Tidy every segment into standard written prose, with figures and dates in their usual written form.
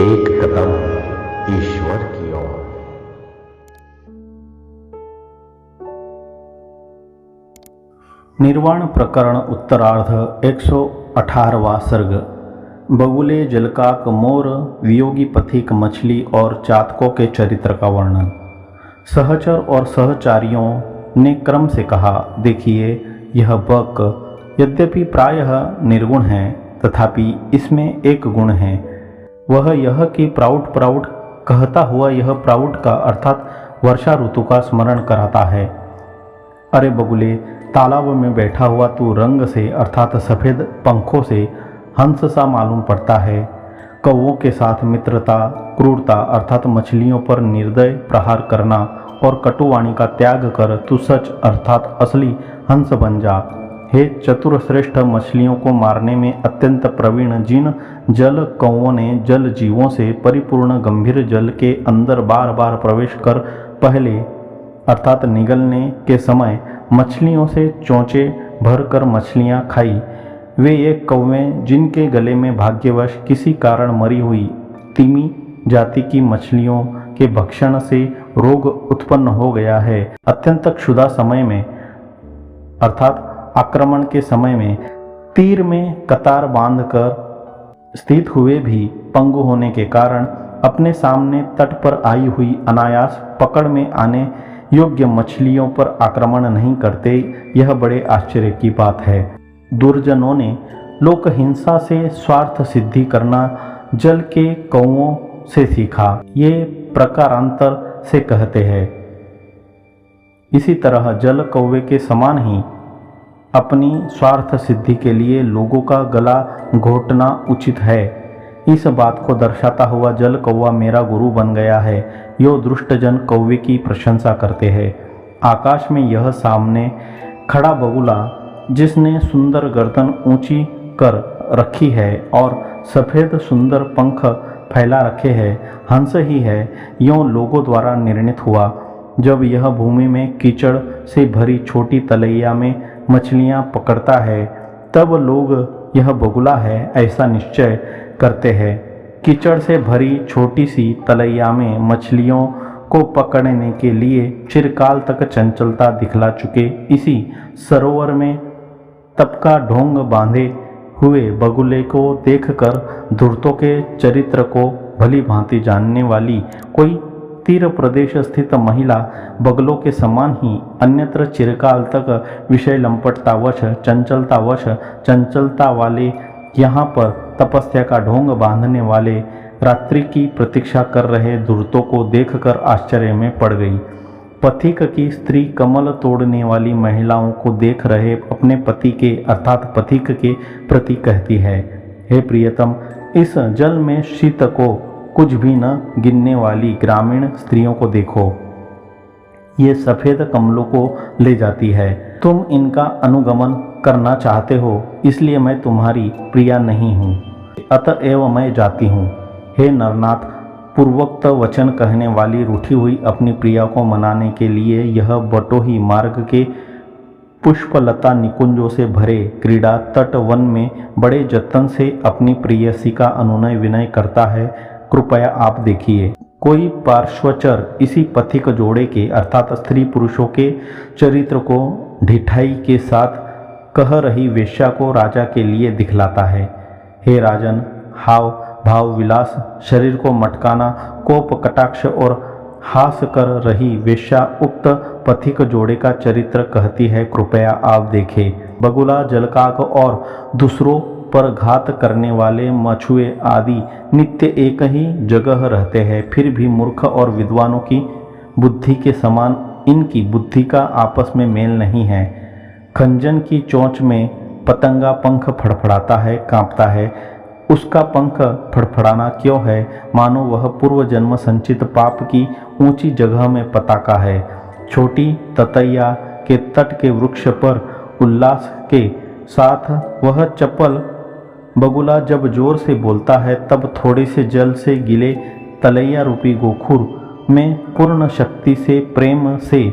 एक कदम ईश्वर की ओर। निर्वाण प्रकरण उत्तरार्ध 118वां सर्ग। बगुले, जलकाक, मोर, वियोगी पथिक, मछली और चातकों के चरित्र का वर्णन। सहचर और सहचारियों ने क्रम से कहा, देखिए यह बक यद्यपि प्रायः निर्गुण है, तथापि इसमें एक गुण है, वह यह कि प्राउड प्राउड कहता हुआ यह प्राउड का अर्थात वर्षा ऋतु का स्मरण कराता है। अरे बगुले, तालाब में बैठा हुआ तू रंग से अर्थात सफ़ेद पंखों से हंस सा मालूम पड़ता है। कौवों के साथ मित्रता, क्रूरता अर्थात मछलियों पर निर्दय प्रहार करना और कटुवाणी का त्याग कर तू सच अर्थात असली हंस बन जा। हे चतुर श्रेष्ठ, मछलियों को मारने में अत्यंत प्रवीण जिन जल कौवों ने जल जीवों से परिपूर्ण गंभीर जल के अंदर बार बार प्रवेश कर पहले अर्थात निगलने के समय मछलियों से चोंचे भर कर मछलियाँ खाई, वे एक कौवे जिनके गले में भाग्यवश किसी कारण मरी हुई तिमी जाति की मछलियों के भक्षण से रोग उत्पन्न हो गया है। अत्यंत क्षुधा समय में अर्थात आक्रमण के समय में तीर में कतार बांधकर स्थित हुए भी पंगु होने के कारण अपने सामने तट पर आई हुई अनायास पकड़ में आने योग्य मछलियों पर आक्रमण नहीं करते, यह बड़े आश्चर्य की बात है। दुर्जनों ने लोक हिंसा से स्वार्थ सिद्धि करना जल के कौवों से सीखा, ये प्रकारांतर से कहते हैं। इसी तरह जल कौवे के समान ही अपनी स्वार्थ सिद्धि के लिए लोगों का गला घोटना उचित है। इस बात को दर्शाता हुआ जल कौवा मेरा गुरु बन गया है, यो दुष्टजन कौवे की प्रशंसा करते हैं। आकाश में यह सामने खड़ा बगुला जिसने सुंदर गर्दन ऊंची कर रखी है और सफ़ेद सुंदर पंख फैला रखे हैं, हंस ही है, यों लोगों द्वारा निर्णित हुआ। जब यह भूमि में कीचड़ से भरी छोटी तलैया में मछलियाँ पकड़ता है, तब लोग यह बगुला है ऐसा निश्चय करते हैं। कीचड़ से भरी छोटी सी तलैया में मछलियों को पकड़ने के लिए चिरकाल तक चंचलता दिखला चुके इसी सरोवर में तपका ढोंग बांधे हुए बगुले को देखकर धूर्तों के चरित्र को भली भांति जानने वाली कोई तीर प्रदेश स्थित महिला बगलों के समान ही अन्यत्र चिरकाल तक विषय लंपटतावश चंचलता वाले यहाँ पर तपस्या का ढोंग बांधने वाले रात्रि की प्रतीक्षा कर रहे धूर्तों को देखकर आश्चर्य में पड़ गई। पथिक की स्त्री कमल तोड़ने वाली महिलाओं को देख रहे अपने पति के अर्थात पथिक के प्रति कहती है, हे प्रियतम, इस जल में शीत को कुछ भी न गिनने वाली ग्रामीण स्त्रियों को देखो, ये सफ़ेद कमलों को ले जाती है। तुम इनका अनुगमन करना चाहते हो, इसलिए मैं तुम्हारी प्रिया नहीं हूँ, अतएव मैं जाती हूँ। हे नरनाथ, पूर्वोक्त वचन कहने वाली रूठी हुई अपनी प्रिया को मनाने के लिए यह बटोही मार्ग के पुष्पलता निकुंजों से भरे क्रीड़ा तट वन में बड़े जतन से अपनी प्रेयसी का अनुनय विनय करता है। कृपया आप देखिए। कोई पार्श्वचर इसी पथिक जोड़े के अर्थात स्त्री पुरुषों के चरित्र को ढिठाई के साथ कह रही वेश्या को राजा के लिए दिखलाता है। हे राजन, हाव भाव विलास, शरीर को मटकाना, कोप कटाक्ष और हास कर रही वेश्या उक्त पथिक जोड़े का चरित्र कहती है, कृपया आप देखें। बगुला, जलकाक और दूसरों पर घात करने वाले मछुए आदि नित्य एक ही जगह रहते हैं, फिर भी मूर्ख और विद्वानों की बुद्धि के समान इनकी बुद्धि का आपस में मेल नहीं है। खंजन की चोंच में पतंगा पंख फड़फड़ाता है, कांपता है। उसका पंख फड़फड़ाना क्यों है? मानो वह पूर्व जन्म संचित पाप की ऊंची जगह में पताका है। छोटी ततैया के तट के वृक्ष पर उल्लास के साथ वह चपल बगुला जब जोर से बोलता है, तब थोड़े से जल से गिले तलैया रूपी गोखुर में पूर्ण शक्ति से प्रेम से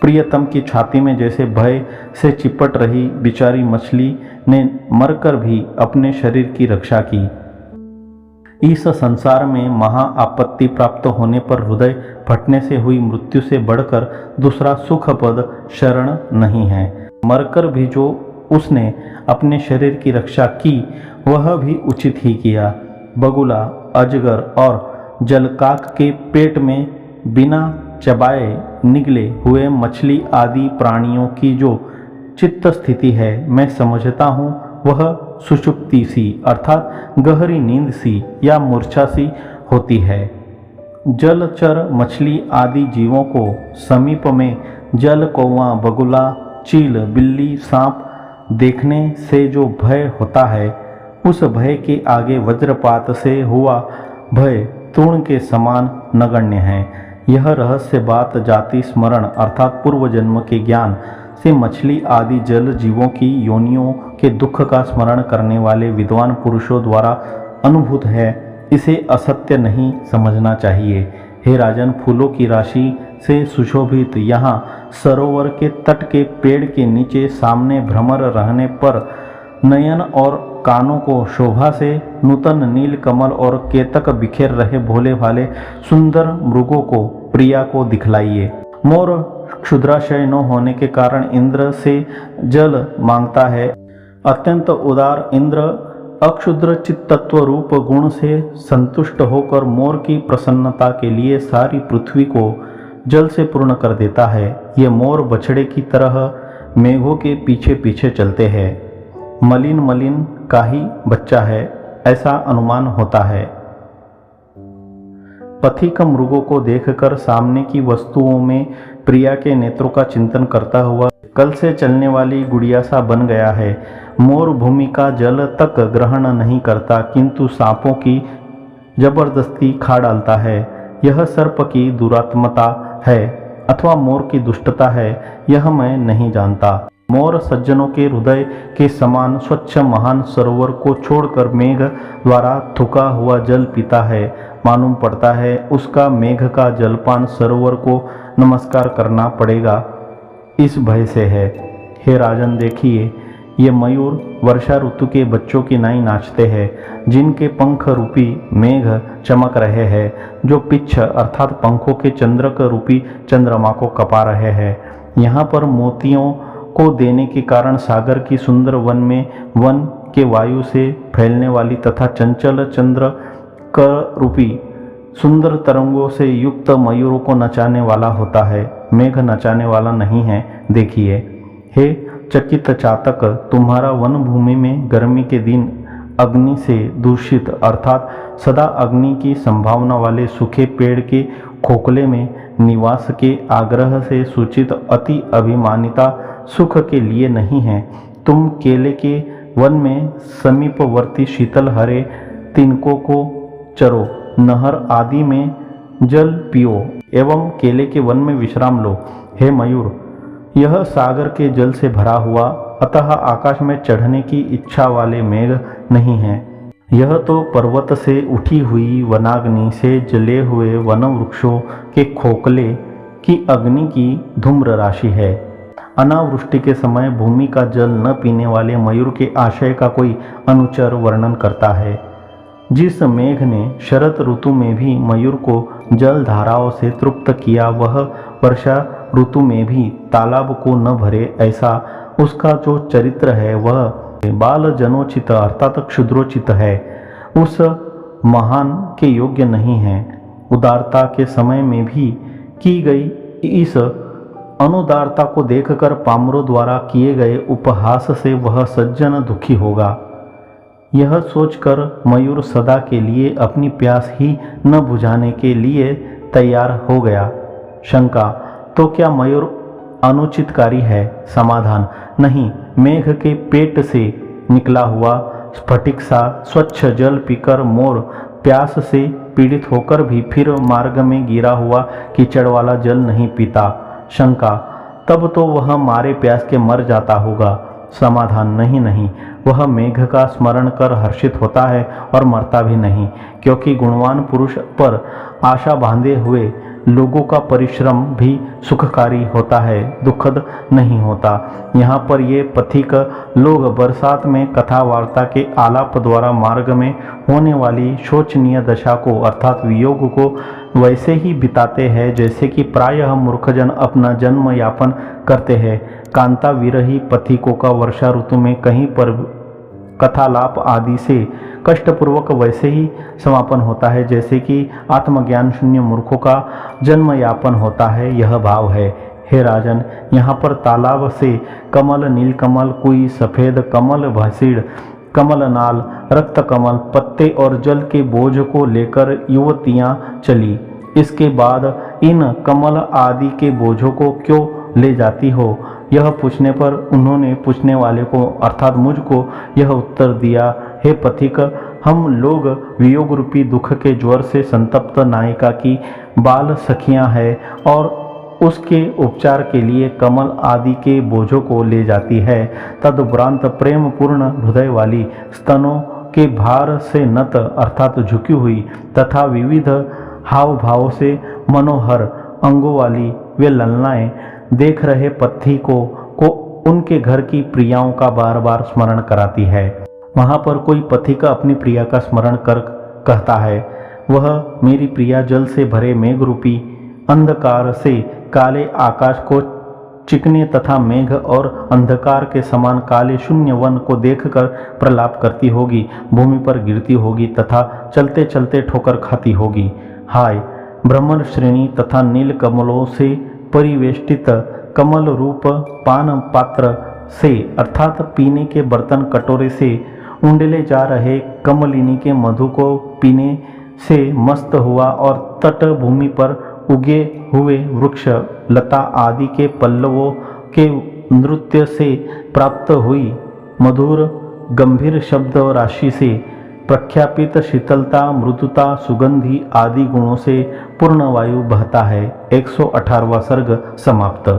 प्रियतम की छाती में जैसे भय से चिपट रही बिचारी मछली ने मरकर भी अपने शरीर की रक्षा की। इस संसार में महा आपत्ति प्राप्त होने पर हृदय फटने से हुई मृत्यु से बढ़कर दूसरा सुखपद शरण नहीं है। मरकर भी जो उसने अपने शरीर की रक्षा की वह भी उचित ही किया। बगुला, अजगर और जलकाक के पेट में बिना चबाए निकले हुए मछली आदि प्राणियों की जो चित्त स्थिति है, मैं समझता हूँ वह सुषुप्ति सी अर्थात गहरी नींद सी या मूर्छा सी होती है। जलचर मछली आदि जीवों को समीप में जल कौवा, बगुला, चील, बिल्ली, सांप देखने से जो भय होता है, उस भय के आगे वज्रपात से हुआ भय तृण के समान नगण्य है। यह रहस्य बात जाति स्मरण अर्थात पूर्व जन्म के ज्ञान से मछली आदि जल जीवों की योनियों के दुख का स्मरण करने वाले विद्वान पुरुषों द्वारा अनुभूत है। इसे असत्य नहीं समझना चाहिए। हे राजन, फूलों की राशि से सुशोभित यहाँ सरोवर के तट के पेड़ के नीचे सामने भ्रमर रहने पर नयन और कानों को शोभा से नूतन नील कमल और केतक बिखेर रहे भोले भाले सुंदर मृगों को, प्रिया को दिखलाइए। मोर क्षुद्राशय न होने के कारण इंद्र से जल मांगता है। अत्यंत उदार इंद्र अक्षुद्र चित्तत्व रूप गुण से संतुष्ट होकर मोर की प्रसन्नता के लिए सारी पृथ्वी को जल से पूर्ण कर देता है। ये मोर बछड़े की तरह मेघों के पीछे पीछे चलते हैं। मलिन मलिन का ही बच्चा है, ऐसा अनुमान होता है। पथिक मृगों को देखकर सामने की वस्तुओं में प्रिया के नेत्रों का चिंतन करता हुआ कल से चलने वाली गुड़िया सा बन गया है। मोर भूमि का जल तक ग्रहण नहीं करता, किंतु सांपों की जबरदस्ती खा डालता है। यह सर्प की दुरात्मता है अथवा मोर की दुष्टता है, यह मैं नहीं जानता। मोर सज्जनों के हृदय के समान स्वच्छ महान सरोवर को छोड़कर मेघ द्वारा थुका हुआ जल पीता है। मालूम पड़ता है उसका मेघ का जलपान सरोवर को नमस्कार करना पड़ेगा, इस भय से है। हे राजन, देखिए ये मयूर वर्षा ऋतु के बच्चों की नाई नाचते हैं, जिनके पंख रूपी मेघ चमक रहे हैं, जो पिच्छ अर्थात पंखों के चंद्रक रूपी चंद्रमा को कपा रहे हैं। यहाँ पर मोतियों को देने के कारण सागर की सुंदर वन में वन के वायु से फैलने वाली तथा चंचल चंद्र क रूपी सुंदर तरंगों से युक्त मयूरों को नचाने वाला होता है। मेघ नचाने वाला नहीं है। देखिए हे चकित चातक, तुम्हारा वन भूमि में गर्मी के दिन अग्नि से दूषित अर्थात सदा अग्नि की संभावना वाले सूखे पेड़ के खोखले में निवास के आग्रह से सूचित अति अभिमानिता सुख के लिए नहीं है। तुम केले के वन में समीपवर्ती शीतल हरे तिनकों को चरो, नहर आदि में जल पियो एवं केले के वन में विश्राम लो। हे मयूर, यह सागर के जल से भरा हुआ, अतः आकाश में चढ़ने की इच्छा वाले मेघ नहीं है। यह तो पर्वत से उठी हुई वनाग्नि से जले हुए वन वृक्षों के खोखले की अग्नि की धूम्र राशि है। अनावृष्टि के समय भूमि का जल न पीने वाले मयूर के आशय का कोई अनुचर वर्णन करता है। जिस मेघ ने शरत ऋतु में भी मयूर को जल धाराओं से तृप्त किया, वह वर्षा ऋतु में भी तालाब को न भरे, ऐसा उसका जो चरित्र है वह बाल जनोचित अर्थात क्षुद्रोचित है, उस महान के योग्य नहीं है। उदारता के समय में भी की गई इस अनुदारता को देखकर पामरों द्वारा किए गए उपहास से वह सज्जन दुखी होगा। यह सोचकर मयूर सदा के लिए अपनी प्यास ही न बुझाने के लिए तैयार हो गया। शंका, तो क्या मयूर अनुचितकारी है? समाधान, नहीं, मेघ के पेट से निकला हुआ स्फटिक सा स्वच्छ जल पीकर मोर प्यास से पीड़ित होकर भी फिर मार्ग में गिरा हुआ कीचड़ वाला जल नहीं पीता। शंका, तब तो वह मारे प्यास के मर जाता होगा। समाधान, नहीं, वह मेघ का स्मरण कर हर्षित होता है और मरता भी नहीं, क्योंकि गुणवान पुरुष पर आशा बांधे हुए लोगों का परिश्रम भी सुखकारी होता है, दुखद नहीं होता। यहाँ पर ये पथिक लोग बरसात में कथा वार्ता के आलाप द्वारा मार्ग में होने वाली शोचनीय दशा को अर्थात वियोग को वैसे ही बिताते हैं जैसे कि प्रायः मूर्खजन अपना जन्म यापन करते हैं। कांता विरही पथिकों का वर्षा ऋतु में कहीं पर कथालाप आदि से कष्टपूर्वक वैसे ही समापन होता है जैसे कि आत्मज्ञान शून्य मूर्खों का जन्म यापन होता है। यह भाव है। हे राजन, यहाँ पर तालाब से कमल, नीलकमल, कुई, सफ़ेद कमल, भसीड़, कमल नाल, रक्त कमल, पत्ते और जल के बोझ को लेकर युवतियाँ चली। इसके बाद इन कमल आदि के बोझों को क्यों ले जाती हो? यह पूछने पर उन्होंने पूछने वाले को अर्थात मुझको यह उत्तर दिया, हे पथिक, हम लोग वियोग रूपी दुख के ज्वर से संतप्त नायिका की बाल सखियां हैं और उसके उपचार के लिए कमल आदि के बोझों को ले जाती है। तदुपरांत प्रेम पूर्ण हृदय वाली, स्तनों के भार से नत अर्थात झुकी हुई तथा विविध हाव भाव से मनोहर अंगों वाली वे ललनाएं देख रहे पथिकों को उनके घर की प्रियाओं का बार बार स्मरण कराती है। वहाँ पर कोई पथिक अपनी प्रिया का स्मरण कर कहता है, वह मेरी प्रिया जल से भरे मेघ रूपी अंधकार से काले आकाश को चिकने तथा मेघ और अंधकार के समान काले शून्य वन को देखकर प्रलाप करती होगी, भूमि पर गिरती होगी तथा चलते चलते ठोकर खाती होगी। हाय, ब्रह्मण श्रेणी तथा नील कमलों से परिवेष्टित कमल रूप पान पात्र से अर्थात पीने के बर्तन कटोरे से उंडले जा रहे कमलिनी के मधु को पीने से मस्त हुआ और तट भूमि पर उगे हुए वृक्ष लता आदि के पल्लवों के नृत्य से प्राप्त हुई मधुर गंभीर शब्द राशि से प्रख्यापित शीतलता, मृदुता, सुगंधि आदि गुणों से पूर्ण वायु बहता है। 118वां सर्ग समाप्त।